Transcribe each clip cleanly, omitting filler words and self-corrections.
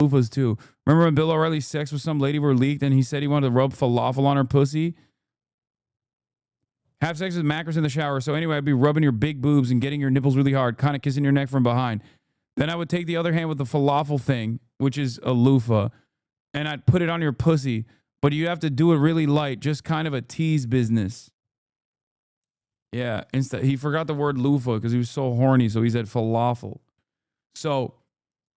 loofahs too. Remember when Bill O'Reilly's sex with some lady were leaked and he said he wanted to rub falafel on her pussy? Have sex with Macros in the shower. So anyway, I'd be rubbing your big boobs and getting your nipples really hard, kind of kissing your neck from behind. Then I would take the other hand with the falafel thing, which is a loofah, and I'd put it on your pussy. But you have to do it really light, just kind of a tease business. Yeah, he forgot the word loofah because he was so horny, so he said falafel. So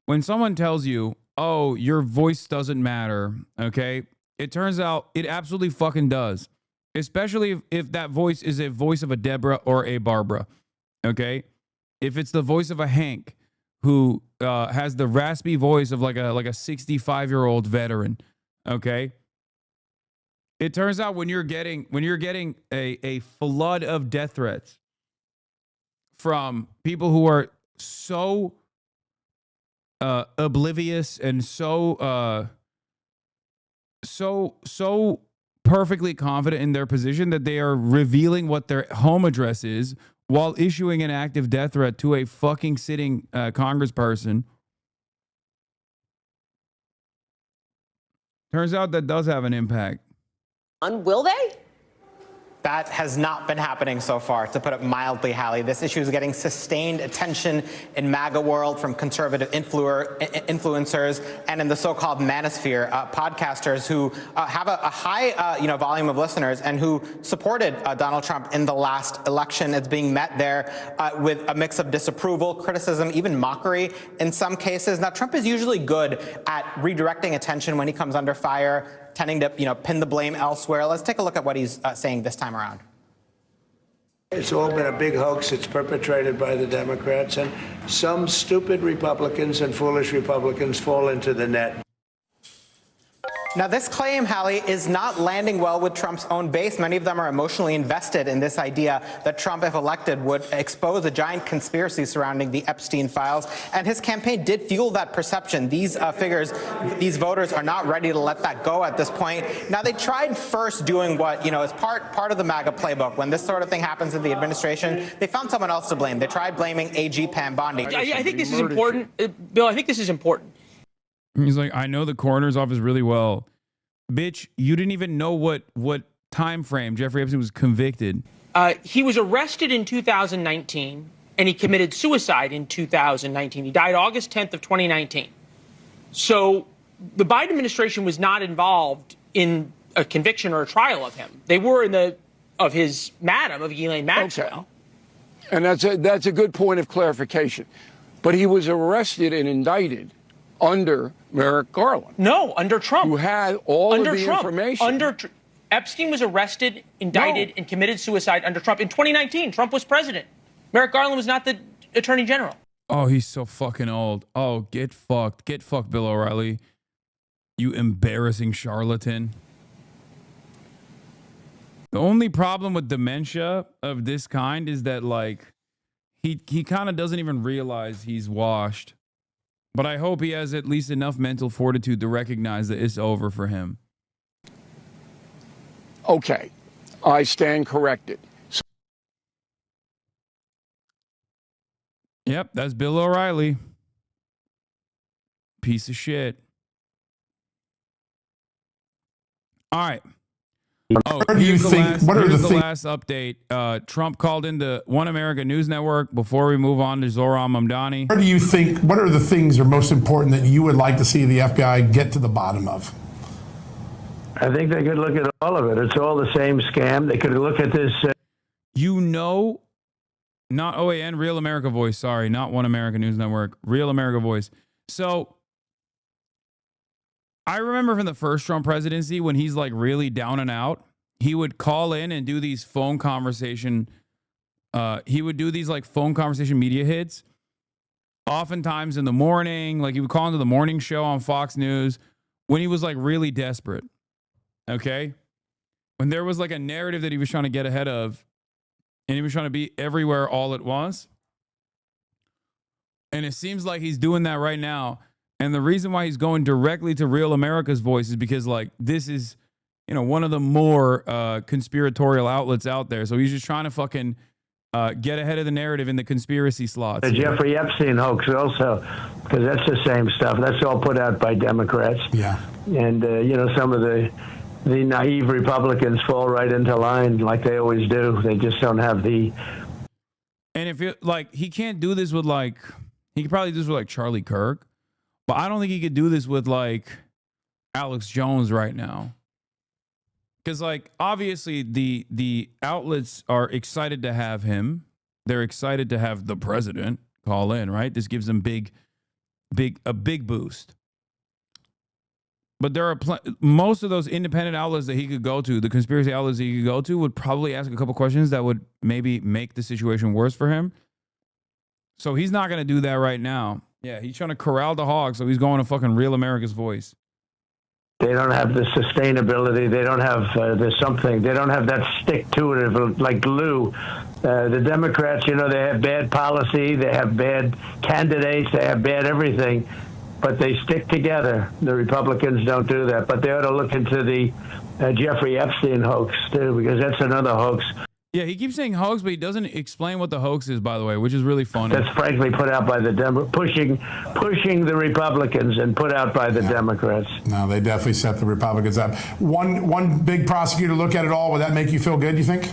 when someone tells you, oh, your voice doesn't matter, okay, it turns out it absolutely fucking does. Especially if that voice is a voice of a Deborah or a Barbara, okay? If it's the voice of a Hank who has the raspy voice of like a 65-year-old veteran, okay? It turns out when you're getting a flood of death threats from people who are so oblivious and so perfectly confident in their position that they are revealing what their home address is while issuing an active death threat to a fucking sitting congressperson. Turns out that does have an impact. Will they? That has not been happening so far, to put it mildly, Hallie. This issue is getting sustained attention in MAGA world from conservative influencers and in the so-called manosphere, podcasters who have a high volume of listeners and who supported Donald Trump in the last election. It's being met there with a mix of disapproval, criticism, even mockery in some cases. Now, Trump is usually good at redirecting attention when he comes under fire, tending to, pin the blame elsewhere. Let's take a look at what he's saying this time around. It's all been a big hoax. It's perpetrated by the Democrats, and some stupid Republicans and foolish Republicans fall into the net. Now, this claim, Hallie, is not landing well with Trump's own base. Many of them are emotionally invested in this idea that Trump, if elected, would expose a giant conspiracy surrounding the Epstein files. And his campaign did fuel that perception. These these voters are not ready to let that go at this point. Now, they tried first doing what, is part of the MAGA playbook. When this sort of thing happens in the administration, they found someone else to blame. They tried blaming AG Pam Bondi. I think this is important. Bill, I think this is important. He's like, I know the coroner's office really well. Bitch, you didn't even know what time frame Jeffrey Epstein was convicted. He was arrested in 2019, and he committed suicide in 2019. He died August 10th of 2019. So the Biden administration was not involved in a conviction or a trial of him. They were of Ghislaine Maxwell. Okay. And that's a good point of clarification. But he was arrested and indicted under Merrick Garland. No, under Trump. Who had all of the information. Epstein was arrested, indicted, and committed suicide under Trump. In 2019, Trump was president. Merrick Garland was not the attorney general. Oh, he's so fucking old. Oh, get fucked. Get fucked, Bill O'Reilly. You embarrassing charlatan. The only problem with dementia of this kind is that, like, he kind of doesn't even realize he's washed. But I hope he has at least enough mental fortitude to recognize that it's over for him. Okay, I stand corrected. Yep, that's Bill O'Reilly. Piece of shit. All right. Oh, here's the last update. Trump called into One America News Network before we move on to Zohran Mamdani. What are the things that are most important that you would like to see the FBI get to the bottom of? I think they could look at all of it. It's all the same scam. They could look at this. Not OAN, Real America Voice. Sorry, not One America News Network. Real America Voice. So I remember from the first Trump presidency when he's like really down and out, he would call in and do these phone conversation. He would do these like phone conversation media hits. Oftentimes in the morning, like he would call into the morning show on Fox News when he was like really desperate. Okay. When there was like a narrative that he was trying to get ahead of and he was trying to be everywhere all at once. And it seems like he's doing that right now. And the reason why he's going directly to Real America's Voice is because, like, this is, one of the more conspiratorial outlets out there. So he's just trying to fucking get ahead of the narrative in the conspiracy slots. The Jeffrey Epstein hoax also, because that's the same stuff. That's all put out by Democrats. Yeah. And, some of the naive Republicans fall right into line like they always do. They just don't have the... And if it, like, he can't do this with, like, he could probably do this with, like, Charlie Kirk, but I don't think he could do this with, like, Alex Jones right now. Because, like, obviously the outlets are excited to have him. They're excited to have the president call in, right? This gives them a big boost. But there are most of those independent outlets that he could go to, the conspiracy outlets that he could go to, would probably ask a couple questions that would maybe make the situation worse for him. So he's not going to do that right now. Yeah, he's trying to corral the hog, so he's going to fucking Real America's Voice. They don't have the sustainability. They don't have there's something. They don't have that stick to it of like glue. The Democrats, they have bad policy. They have bad candidates. They have bad everything. But they stick together. The Republicans don't do that. But they ought to look into the Jeffrey Epstein hoax, too, because that's another hoax. Yeah, he keeps saying hoax, but he doesn't explain what the hoax is, by the way, which is really funny. That's frankly put out by the pushing the Republicans and put out by the Democrats. No, they definitely set the Republicans up. One big prosecutor look at it all. Would that make you feel good, you think?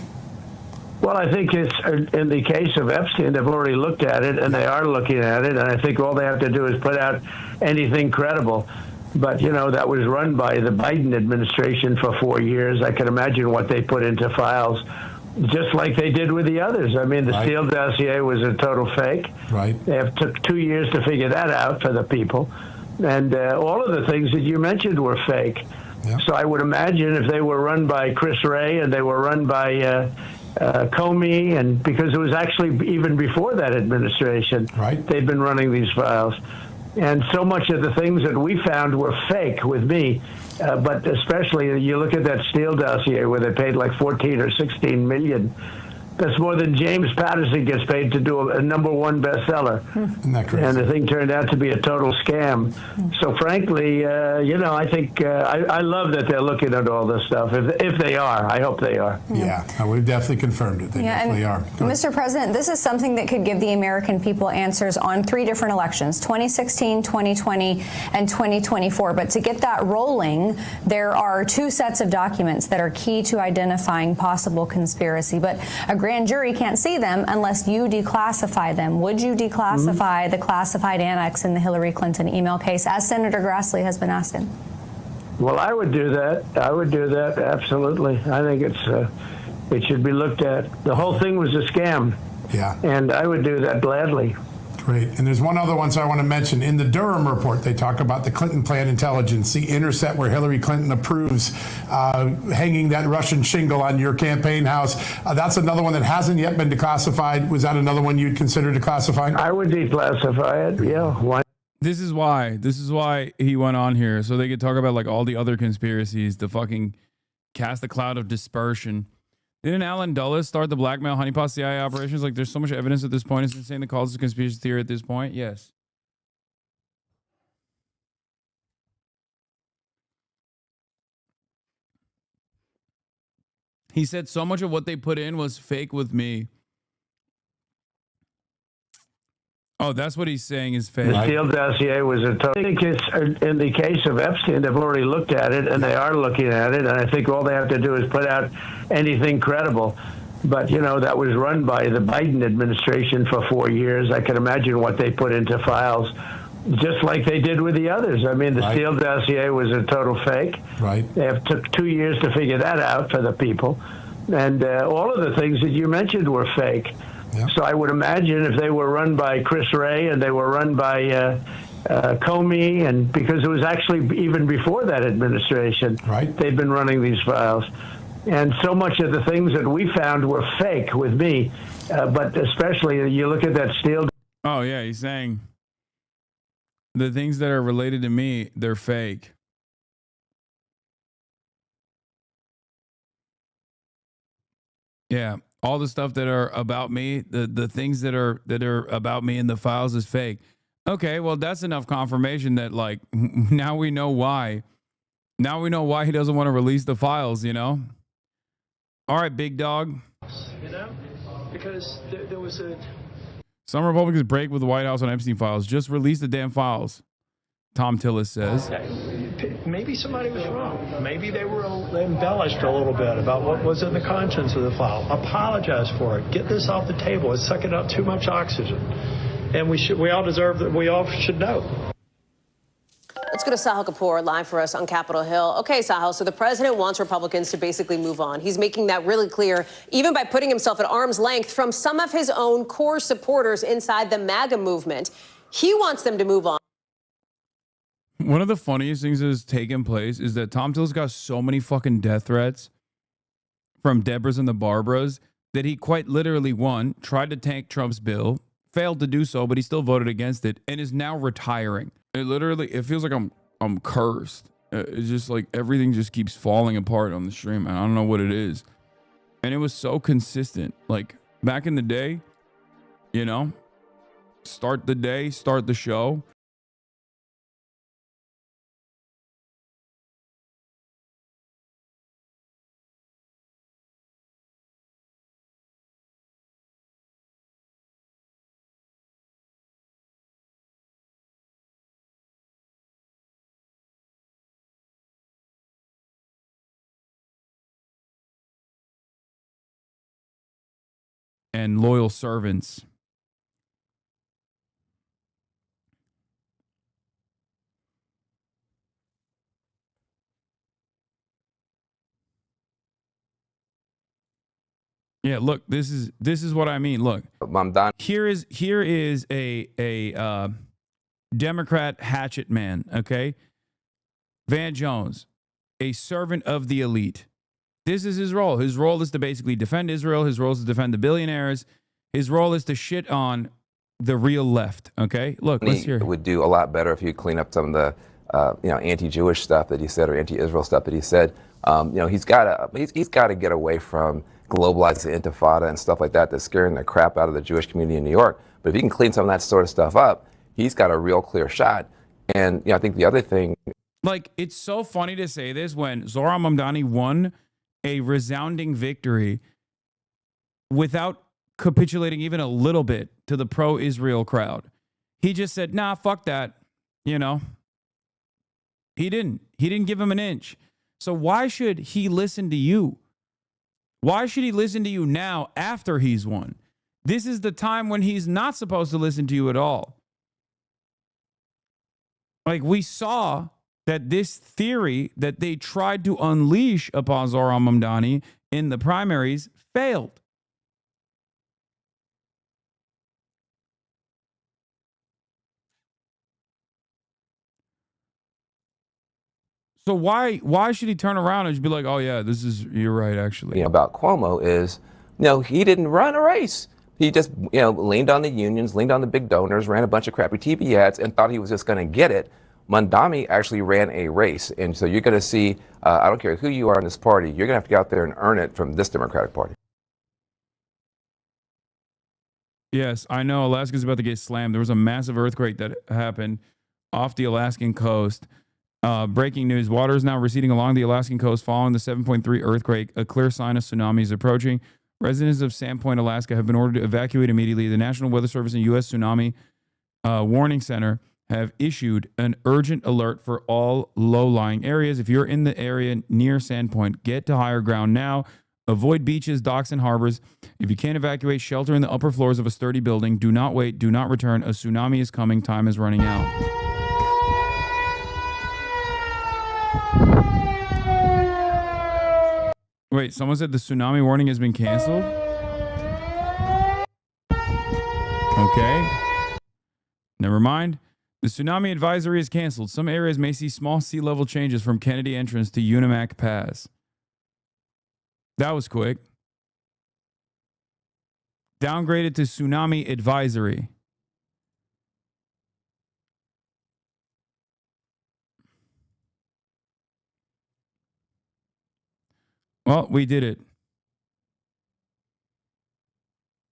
Well, I think it's in the case of Epstein, they've already looked at it, and they are looking at it, and I think all they have to do is put out anything credible. But, that was run by the Biden administration for 4 years. I can imagine what they put into files, just like they did with the others. I mean, the Steele dossier was a total fake. Right. They took 2 years to figure that out for the people. And all of the things that you mentioned were fake. Yeah. So I would imagine if they were run by Chris Wray and they were run by Comey, and because it was actually even before that administration, they've been running these files. And so much of the things that we found were fake with me. But especially, you look at that Steele dossier where they paid like 14 or 16 million. That's more than James Patterson gets paid to do a #1 bestseller. Isn't that crazy? And the thing turned out to be a total scam. So frankly, I think I love that they're looking at all this stuff. If they are, I hope they are. Yeah, we've definitely confirmed it. They definitely are. Mr. President, this is something that could give the American people answers on 3 different elections, 2016, 2020, and 2024. But to get that rolling, there are 2 sets of documents that are key to identifying possible conspiracy. But a grand jury can't see them unless you declassify them. Would you declassify the classified annex in the Hillary Clinton email case, as Senator Grassley has been asking? Well, I would do that. I would do that, absolutely. I think it should be looked at. The whole thing was a scam. Yeah. And I would do that gladly. Great. And there's one other one, so I want to mention. In the Durham report, they talk about the Clinton plan intelligence, the intercept where Hillary Clinton approves hanging that Russian shingle on your campaign house. That's another one that hasn't yet been declassified. Was that another one you'd consider declassifying? I would declassify it, yeah. Why? This is why he went on here, so they could talk about like all the other conspiracies, to fucking cast a cloud of dispersion. Didn't Alan Dulles start the blackmail honeypot CIA operations? Like, there's so much evidence at this point. It's insane to call this a conspiracy theory at this point. Yes. He said so much of what they put in was fake with me. Oh, that's what he's saying is fake. The Steele dossier was a total... I think it's, in the case of Epstein, they've already looked at it, and they are looking at it, and I think all they have to do is put out anything credible. But, that was run by the Biden administration for 4 years. I can imagine what they put into files, just like they did with the others. I mean, the Steele dossier was a total fake. Right. They took 2 years to figure that out for the people. And all of the things that you mentioned were fake. Yeah. So I would imagine if they were run by Chris Wray and they were run by Comey, and because it was actually even before that administration, they've been running these files. And so much of the things that we found were fake with me. But especially, you look at that Steele. Oh, yeah, he's saying the things that are related to me, they're fake. Yeah. All the stuff that are about me, the things that are about me in the files is fake. Okay, well, that's enough confirmation that, like, now we know why. Now we know why he doesn't want to release the files, All right, big dog. because there was a... Some Republicans break with the White House on Epstein files. Just release the damn files, Tom Tillis says. Maybe somebody was wrong. Maybe they were embellished a little bit about what was in the contents of the file. Apologize for it. Get this off the table. It's sucking up too much oxygen. And we all deserve that. We all should know. Let's go to Sahil Kapoor live for us on Capitol Hill. Okay, Sahil, so the president wants Republicans to basically move on. He's making that really clear, even by putting himself at arm's length from some of his own core supporters inside the MAGA movement. He wants them to move on. One of the funniest things that has taken place is that Tom Tillis got so many fucking death threats from Deborahs and the Barbaras that he quite literally, one, tried to tank Trump's bill, failed to do so, but he still voted against it, and is now retiring. It feels like I'm cursed. It's just like everything just keeps falling apart on the stream, and I don't know what it is. And it was so consistent. Like back in the day, you know, start the day, start the show. And loyal servants. Yeah, look, this is what I mean. Look, I'm done. Here is a Democrat hatchet man, okay? Van Jones, a servant of the elite. This is his role. His role is to basically defend Israel. His role is to defend the billionaires. His role is to shit on the real left. Okay, look, let's hear. It would do a lot better if you clean up some of the, anti-Jewish stuff that he said or anti-Israel stuff that he said. He's got to get away from globalized intifada and stuff like that that's scaring the crap out of the Jewish community in New York. But if he can clean some of that sort of stuff up, he's got a real clear shot. And I think the other thing, like, it's so funny to say this when Zohran Mamdani won a resounding victory without capitulating even a little bit to the pro-Israel crowd. He just said, nah, fuck that. He didn't give him an inch. So why should he listen to you? Why should he listen to you now after he's won? This is the time when he's not supposed to listen to you at all. Like, we saw that this theory that they tried to unleash upon Zohran Mamdani in the primaries failed. So why should he turn around and just be like, oh yeah, you're right, actually. about Cuomo is, he didn't run a race. He just, leaned on the unions, leaned on the big donors, ran a bunch of crappy TV ads and thought he was just going to get it. Mamdani actually ran a race. And so you're going to see, I don't care who you are in this party, you're going to have to go out there and earn it from this Democratic Party. Yes, I know Alaska's about to get slammed. There was a massive earthquake that happened off the Alaskan coast. Breaking news, water is now receding along the Alaskan coast following the 7.3 earthquake. A clear sign of tsunami is approaching. Residents of Sandpoint, Alaska have been ordered to evacuate immediately. The National Weather Service and U.S. Tsunami Warning Center have issued an urgent alert for all low-lying areas. If you're in the area near Sandpoint, get to higher ground now. Avoid beaches, docks, and harbors. If you can't evacuate, shelter in the upper floors of a sturdy building. Do not wait. Do not return. A tsunami is coming. Time is running out. Wait, someone said the tsunami warning has been canceled? Okay. Never mind. The tsunami advisory is canceled. Some areas may see small sea level changes from Kennedy Entrance to Unimac Pass. That was quick. Downgraded to tsunami advisory. Well, we did it.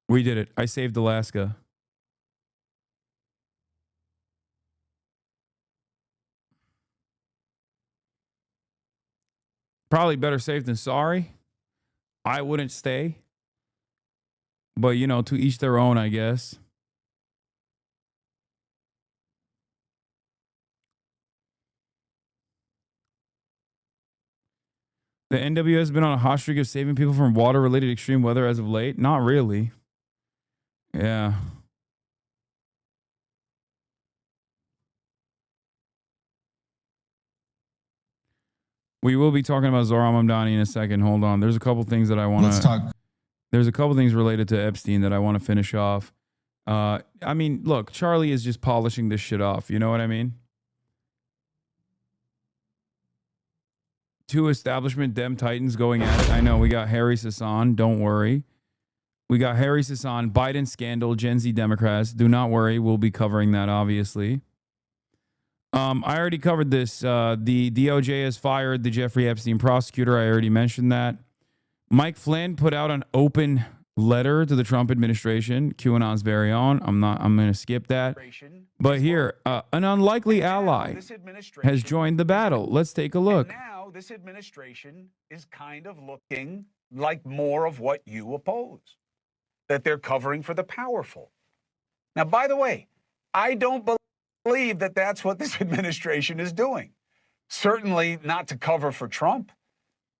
We did it. I saved Alaska. Probably better safe than sorry. I wouldn't stay. But, you know, to each their own, I guess. The NWS has been on a hot streak of saving people from water-related extreme weather as of late. Not really. Yeah. We will be talking about Zohran Mamdani in a second. Hold on. There's a couple things that I want to... Let's talk. There's a couple things related to Epstein that I want to finish off. I mean, look, Charlie is just polishing this shit off. You know what I mean? Two establishment Dem Titans going at it. I know we got Harry Sasson. Don't worry. We got Harry Sasson, Biden scandal, Gen Z Democrats. Do not worry. We'll be covering that, obviously. I already covered this. The DOJ has fired the Jeffrey Epstein prosecutor. I already mentioned that. Mike Flynn put out an open letter to the Trump administration, QAnon's very own. I'm going to skip that. But here, an unlikely ally has joined the battle. Let's take a look. And now this administration is kind of looking like more of what you oppose, that they're covering for the powerful. Now, by the way, I don't believe that that's what this administration is doing. Certainly not to cover for Trump.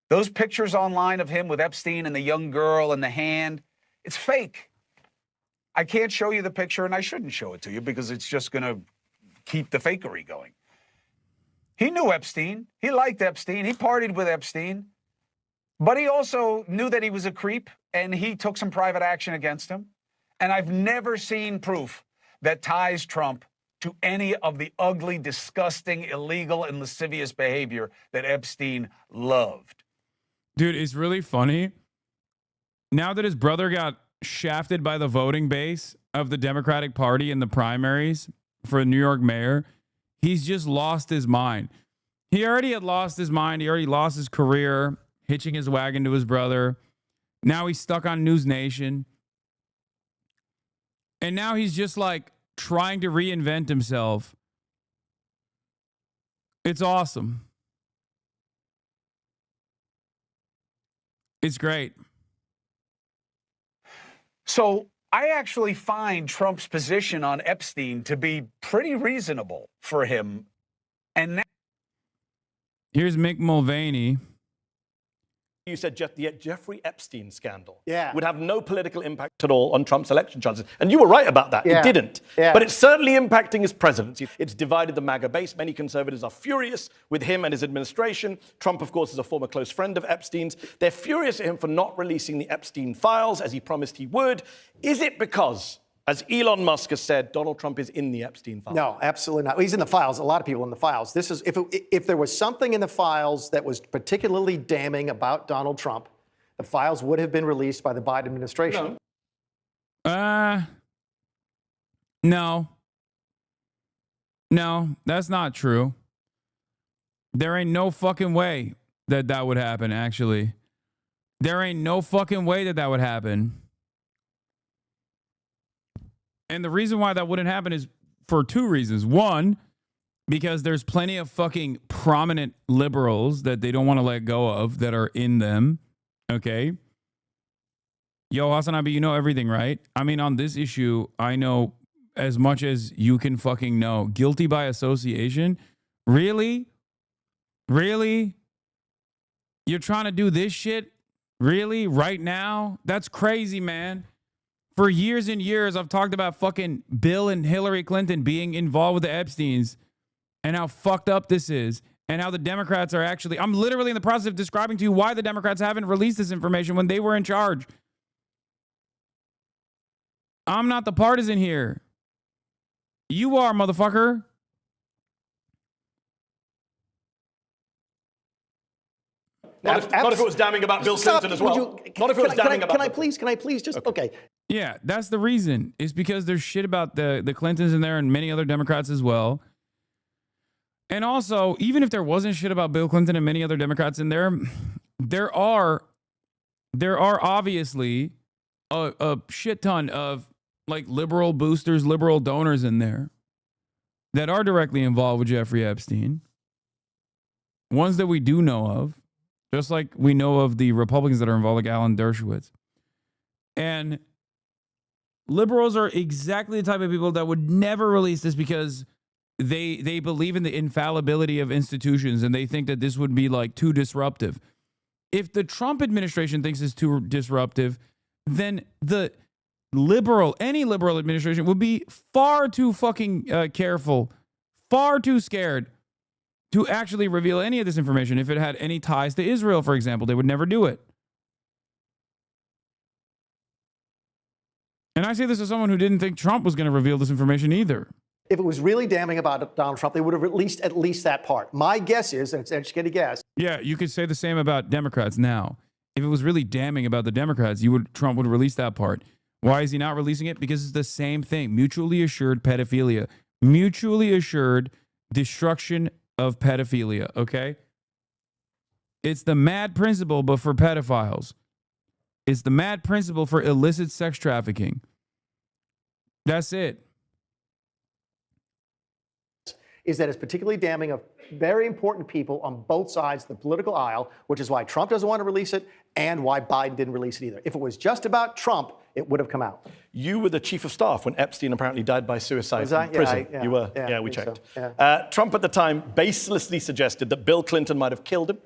Those pictures online of him with Epstein and the young girl and the hand, it's fake. I can't show you the picture, and I shouldn't show it to you because it's just going to keep the fakery going. He knew Epstein. He liked Epstein. He partied with Epstein. But he also knew that he was a creep, and he took some private action against him. And I've never seen proof that ties Trump to any of the ugly, disgusting, illegal, and lascivious behavior that Epstein loved. Dude, it's really funny. Now that his brother got shafted by the voting base of the Democratic Party in the primaries for New York mayor, he's just lost his mind. He already had lost his mind. He already lost his career, hitching his wagon to his brother. Now he's stuck on News Nation. And now he's just like trying to reinvent himself. It's awesome. It's great. So I actually find Trump's position on Epstein to be pretty reasonable for him. And now here's Mick Mulvaney. You said the Jeffrey Epstein scandal would have no political impact at all on Trump's election chances. And you were right about that. It didn't. But it's certainly impacting his presidency. It's divided the MAGA base. Many conservatives are furious with him and his administration. Trump, of course, is a former close friend of Epstein's. They're furious at him for not releasing the Epstein files as he promised he would. Is it because, as Elon Musk has said, Donald Trump is in the Epstein files? No, absolutely not. He's in the files. A lot of people in the files. This is if there was something in the files that was particularly damning about Donald Trump, the files would have been released by the Biden administration. No, that's not true. There ain't no fucking way that would happen, actually. There ain't no fucking way that would happen. And the reason why that wouldn't happen is for two reasons. One, because there's plenty of fucking prominent liberals that they don't want to let go of that are in them. Okay. Yo, Hasanabi, you know everything, right? I mean, on this issue, I know as much as you can fucking know. Guilty by association? Really? Really? You're trying to do this shit? Really? Right now? That's crazy, man. For years and years, I've talked about fucking Bill and Hillary Clinton being involved with the Epsteins and how fucked up this is and how the Democrats are actually... I'm literally in the process of describing to you why the Democrats haven't released this information when they were in charge. I'm not the partisan here. You are, motherfucker. Not if it was damning about Bill Clinton as well. Not if it was damning about... Can I please just... Okay. Yeah, that's the reason. It's because there's shit about the Clintons in there and many other Democrats as well. And also, even if there wasn't shit about Bill Clinton and many other Democrats in there, there are obviously a shit ton of like liberal boosters, liberal donors in there that are directly involved with Jeffrey Epstein. Ones that we do know of, just like we know of the Republicans that are involved, like Alan Dershowitz. And Liberals are exactly the type of people that would never release this because they believe in the infallibility of institutions and they think that this would be like too disruptive. If the Trump administration thinks it's too disruptive, then any liberal administration would be far too fucking careful, far too scared to actually reveal any of this information. If it had any ties to Israel, for example, they would never do it. And I say this as someone who didn't think Trump was going to reveal this information either. If it was really damning about Donald Trump, they would have released at least that part. My guess is, and it's educated a guess. Yeah, you could say the same about Democrats now. If it was really damning about the Democrats, Trump would release that part. Why is he not releasing it? Because it's the same thing. Mutually assured pedophilia. Mutually assured destruction of pedophilia, okay? It's the mad principle, but for pedophiles. It's the mad principle for illicit sex trafficking. That's it. Is that it's particularly damning of very important people on both sides of the political aisle, which is why Trump doesn't want to release it and why Biden didn't release it either. If it was just about Trump, it would have come out. You were the chief of staff when Epstein apparently died by suicide in prison. You were. Yeah, we checked. So. Yeah. Trump at the time baselessly suggested that Bill Clinton might have killed him,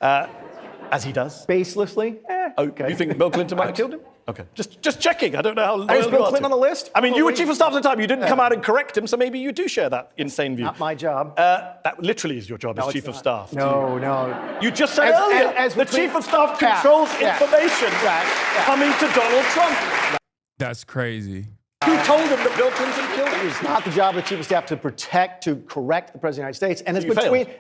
as he does. Baselessly? Okay. You think Bill Clinton might have killed him? Okay. Just checking. I don't know how. Is Bill Clinton on the list? I mean, you were chief of staff at the time. You didn't come out and correct him, so maybe you do share that insane view. Not my job. That literally is your job as chief of staff. No. You just said earlier the chief of staff controls information coming to Donald Trump. That's crazy. Who told him that Bill Clinton killed him? It's not the job of the chief of staff to correct the president of the United States. And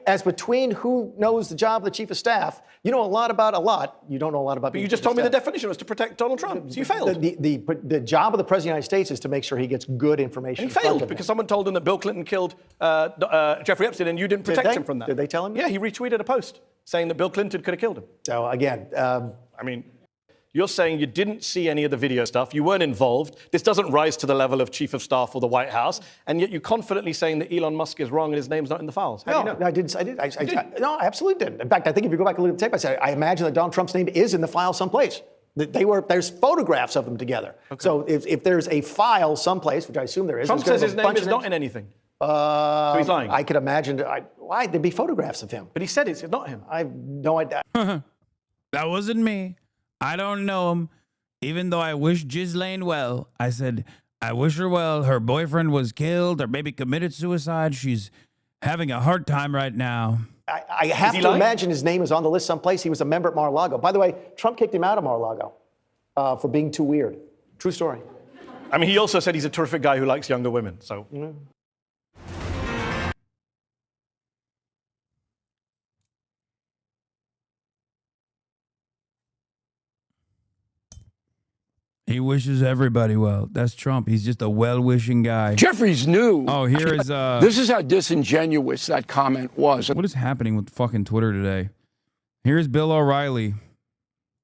as between who knows the job of the chief of staff, you know a lot about a lot. You don't know a lot about. But you just told me the definition was to protect Donald Trump. So you failed. The job of the president of the United States is to make sure he gets good information. And he failed because someone told him that Bill Clinton killed Jeffrey Epstein, and you didn't protect him from that. Did they tell him? Yeah, he retweeted a post saying that Bill Clinton could have killed him. So again, I mean. You're saying you didn't see any of the video stuff, you weren't involved, this doesn't rise to the level of chief of staff or the White House, and yet you're confidently saying that Elon Musk is wrong and his name's not in the files. How do you know? No, I didn't. No, I absolutely didn't. In fact, I think if you go back and look at the tape, I said, I imagine that Donald Trump's name is in the file someplace. There's photographs of them together. Okay. So if there's a file someplace, which I assume there is. Trump says his name is not in anything. So he's lying. I could imagine. Why? There'd be photographs of him. But he said it's not him. I have no idea. That wasn't me. I don't know him. Even though I wish Ghislaine well, I said, I wish her well. Her boyfriend was killed or maybe committed suicide. She's having a hard time right now. I have to imagine his name is on the list someplace. He was a member at Mar-a-Lago. By the way, Trump kicked him out of Mar-a-Lago for being too weird. True story. I mean, he also said he's a terrific guy who likes younger women. So. Mm. He wishes everybody well. That's Trump. He's just a well-wishing guy. Jeffries knew. Oh, here is... this is how disingenuous that comment was. What is happening with fucking Twitter today? Here's Bill O'Reilly.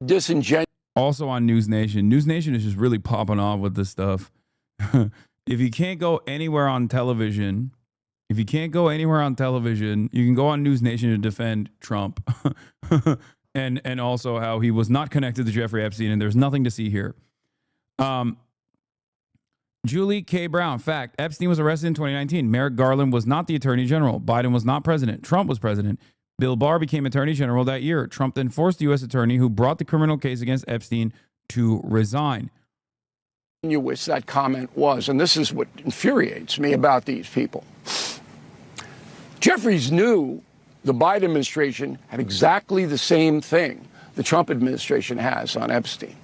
Disingenuous. Also on News Nation. News Nation is just really popping off with this stuff. If you can't go anywhere on television, you can go on News Nation to defend Trump. and also how he was not connected to Jeffrey Epstein, and there's nothing to see here. Julie K. Brown, fact, Epstein was arrested in 2019. Merrick Garland was not the attorney general. Biden was not president. Trump was president. Bill Barr became attorney general that year. Trump then forced the U.S. attorney who brought the criminal case against Epstein to resign. That comment was, and this is what infuriates me about these people. Jeffries knew the Biden administration had exactly the same thing the Trump administration has on Epstein.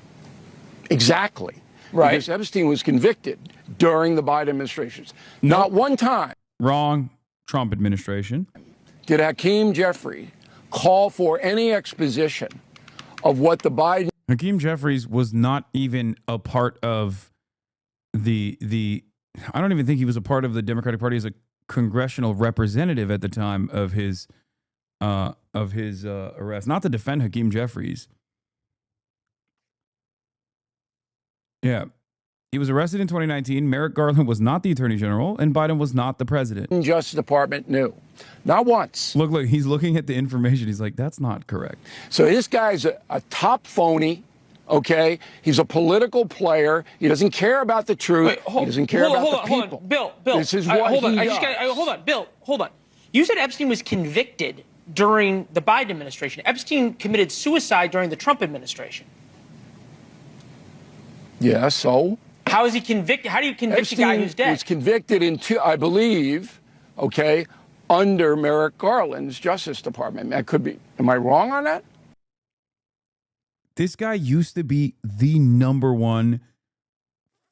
Exactly. Right. Because Epstein was convicted during the Biden administration. Not one time. Wrong. Trump administration. Did Hakeem Jeffrey call for any exposition of what the Biden... Hakeem Jeffries was not even a part of the I don't even think he was a part of the Democratic Party as a congressional representative at the time of his arrest. Not to defend Hakeem Jeffries. Yeah. He was arrested in 2019. Merrick Garland was not the attorney general, and Biden was not the president. Justice Department knew. Not once. Look, he's looking at the information. He's like, that's not correct. So this guy's a top phony, Okay? He's a political player. He doesn't care about the truth. He doesn't care about the people. Hold on. Bill. This is what hold on. he does. Hold on. Bill, hold on. You said Epstein was convicted during the Biden administration. Epstein committed suicide during the Trump administration. Yeah, so? How is he convicted? How do you convict a guy who's dead? Epstein was convicted in, I believe, okay, under Merrick Garland's Justice Department. That could be. Am I wrong on that? This guy used to be the #1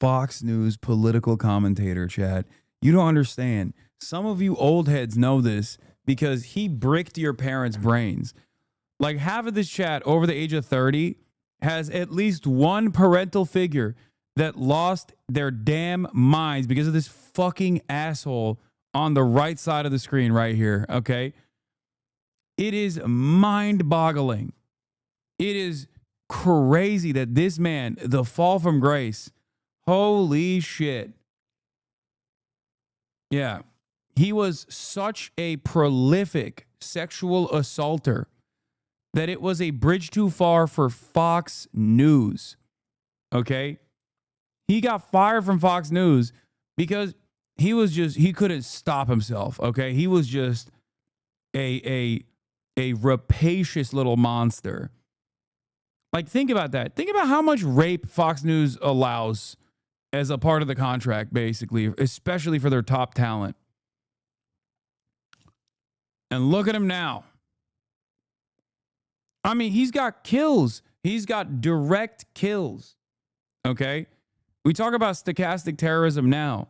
Fox News political commentator, Chad. You don't understand. Some of you old heads know this because he bricked your parents' brains. Like half of this chat over the age of 30 has at least one parental figure that lost their damn minds because of this fucking asshole on the right side of the screen right here, okay? It is mind-boggling. It is crazy that this man, the fall from grace, holy shit. Yeah. He was such a prolific sexual assaulter that it was a bridge too far for Fox News. Okay? He got fired from Fox News because he couldn't stop himself. Okay? He was just a rapacious little monster. Like, think about that. Think about how much rape Fox News allows as a part of the contract, basically, especially for their top talent. And look at him now. I mean, he's got kills. He's got direct kills. Okay? We talk about stochastic terrorism now.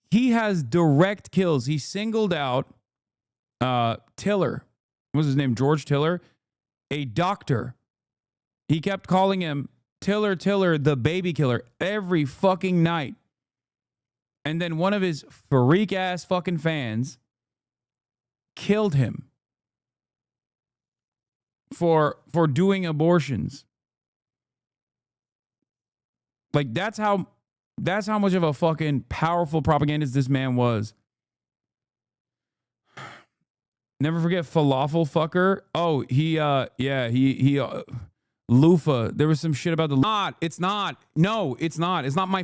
He has direct kills. He singled out Tiller. What was his name? George Tiller? A doctor. He kept calling him Tiller, the baby killer, every fucking night. And then one of his freak ass fucking fans killed him for doing abortions. Like that's how much of a fucking powerful propagandist this man was. Never forget falafel fucker. Oh, he loofah. There was some shit about the. It's not. No, it's not. It's not my